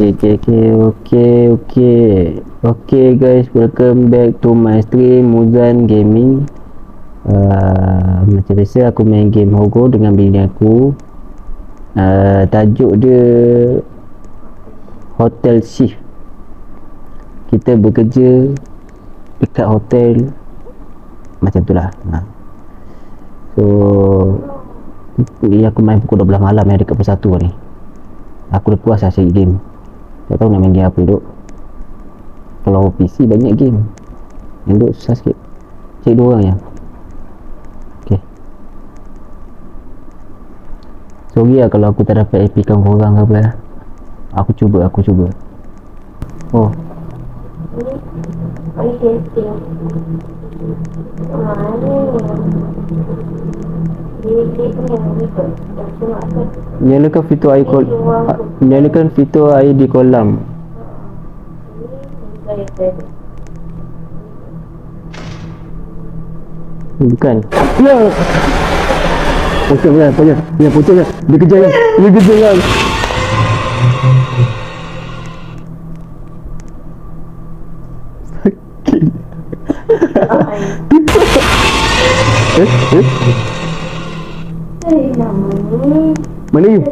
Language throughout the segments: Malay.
Okay guys, welcome back to my stream Muzan Gaming. Macam biasa aku main game Hogo dengan bini aku. Tajuk dia Hotel Shift. Kita bekerja dekat hotel macam tu lah. So ni aku main pukul 12 malam dekat pukul 1 ni. Aku dah puas lah cari game. Tak tahu nak main game apa duk. Kalau PC banyak game, yang duk susah sikit. Cari 2 orang je. Okay. Sorry lah kalau aku tak dapat AP kan korang ke apa lah. Aku cuba. Oh, nyalakan fitur air nyalakan fitur air di kolam. Bukan. Ya. Pocong. Dia kejar. Sakit. Mana you?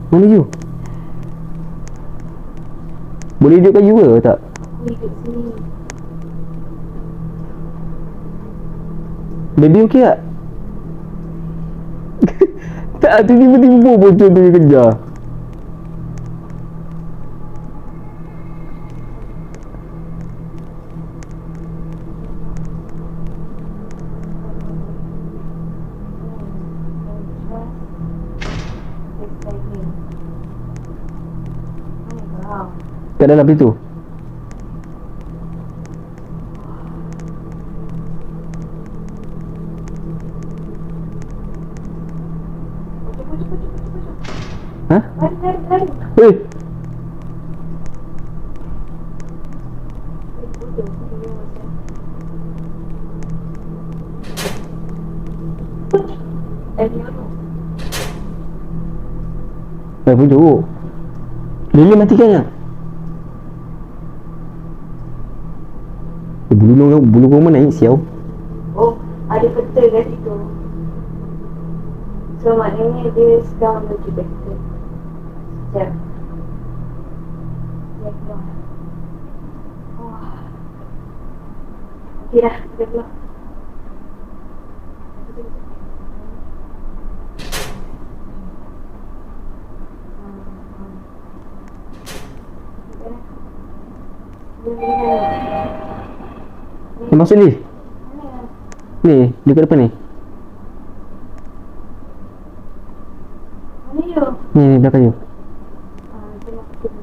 Mana you? Boleh hidupkan you ke tak? Hidup sini. Baby okey tak? Tak, tiba-tiba pocong tu dia kejar. Kat dalam pintu. Hah? Hei. Pujuk. Lili matikan ya? Bulu rumah naik siau. Oh, ada peta kat situ. So maknanya dia sedang menuju peta. Sekejap. Dia keluar. Wah. Okey dah, dia keluar. Dia masuk lift. Ni, dekat depan ni. Mana you? Ni belakang you.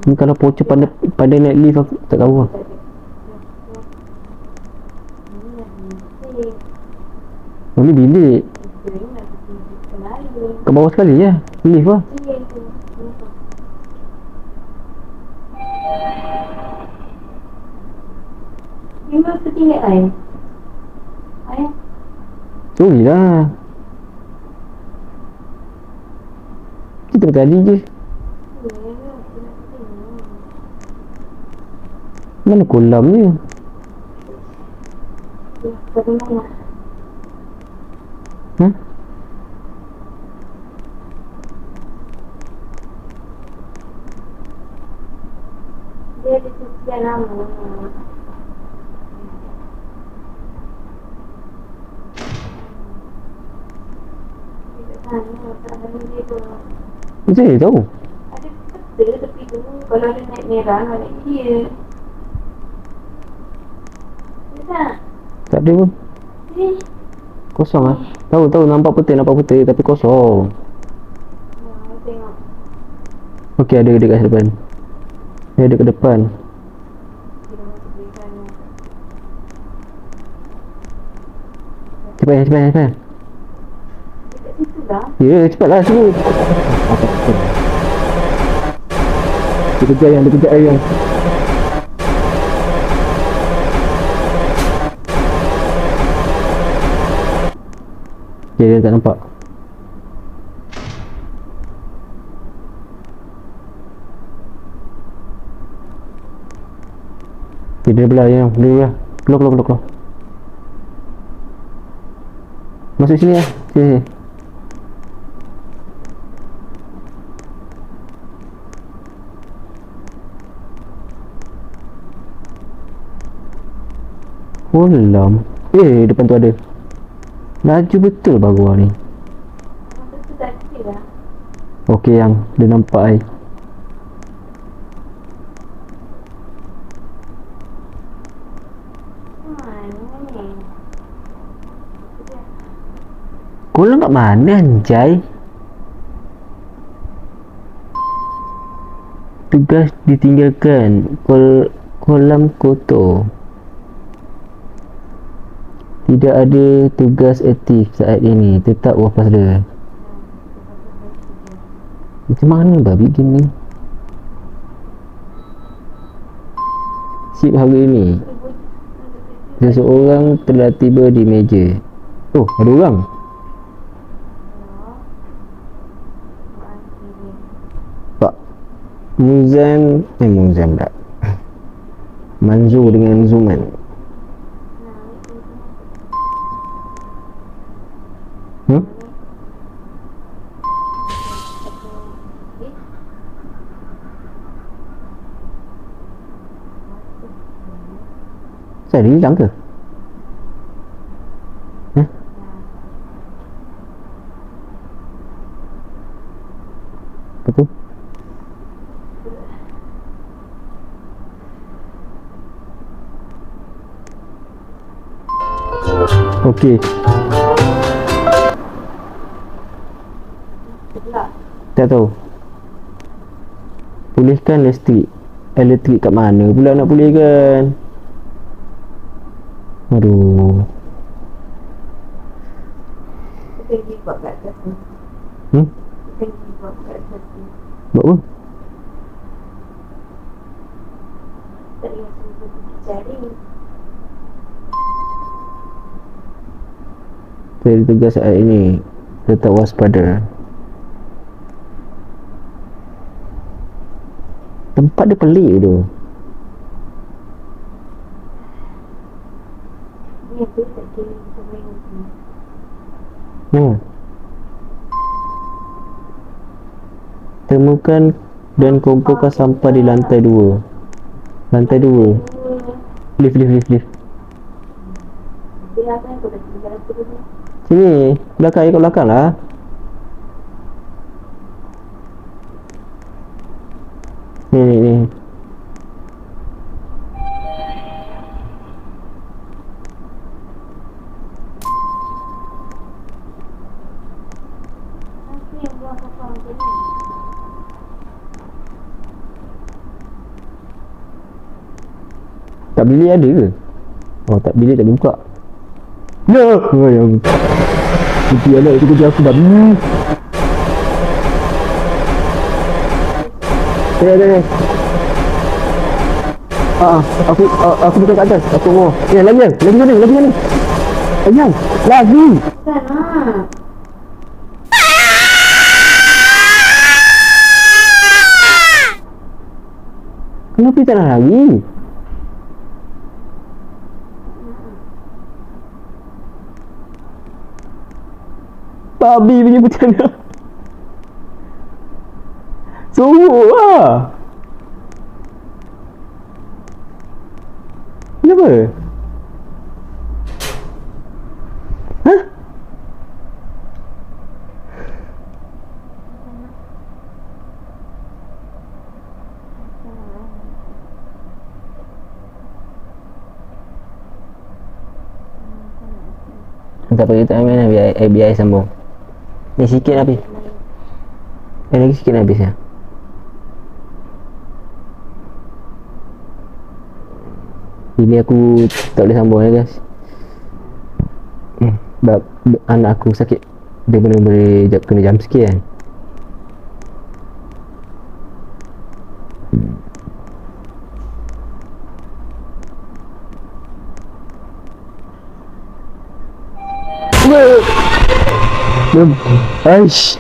Ni kalau pocong pada naik lift aku tak tahu lah. Oh, ni bilik. Kat bawah sekali je. Lift lah. You mesti ingat lain. Ayah. Sorry lah. Kita tadi je. Mana kolam ni? Dari mana? Hah? Dia ada sekian lama. Macam mana tahu? Ada peta tepi tu. Kalau ada naik merah, naik dia. Ada tak? Tak ada pun. Eh, Kosong lah. Tahu nampak putih tapi kosong. tengok. Okey, ada dekat depan. Dia ada ke depan. Dia dah masuk berikan. Cepat. Dekat situ lah. Ya, cepatlah sini. Dia kejar ayam. Dia tak nampak. Dia belah yang. Dia belah. Keluar. Masuk sini lah. Sini. Kolam. Depan tu ada. Laju betul baru ni. Masa tu tak kira lah. Okey yang dia nampak ai. Ni. Kolam kat mana anjay? Tugas ditinggalkan. Kolam kotor. Tidak ada tugas aktif saat ini. Tetap waspada. Macam mana babi game ni? Sip hari ini. Seseorang telah tiba di meja. Oh, ada orang. Pak Muzan pula. Manzur dengan Zuman. Saya hilang ke? Apa tu? Okey. Tak tahu. Pulihkan listrik. Elektrik kat mana pula nak pulihkan? Aduh. Kita pergi buat kat atas ni. Kita pergi buat kat atas ni. Buat apa? Tak payah suruh pergi cari. Jadi tugas saat ini tetap waspada. Tempat dia pelik tu. Ni apa tak kira kita main ni. Temukan dan kumpulkan sampah di lantai 2. Lantai 2. Lift. Dia apa yang kau dah tinggal aku dulu? Sini, belakang, ikut belakang lah. Ni. Apa yang buang sampah macam ni? Tak bilik ada ke? Oh, tak bilik tak buka. Ya! Yang itu anak itu kerja aku babi. Ada. Aku buka kat atas. Aku mau. Ya, lagi mana? Ayang, lagi. Sana. Kenapa tak nak lagi? Babi punya bencana. Sorok lah. Kenapa? Hah? Tak apa, kita main lah biar sambung. Ni sikit habis. Lagi sikit habis ya. Ini aku tak boleh sambung ya guys. Sebab anak aku sakit. Dia boleh kena jam sikit kan. Aish.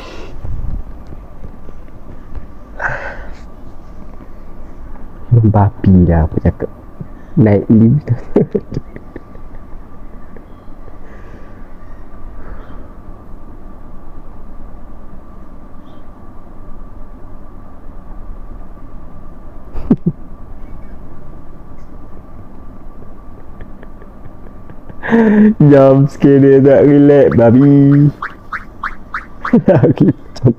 Babi lah aku cakap. naik lift. Jam sikit dia tak relax babi. Kita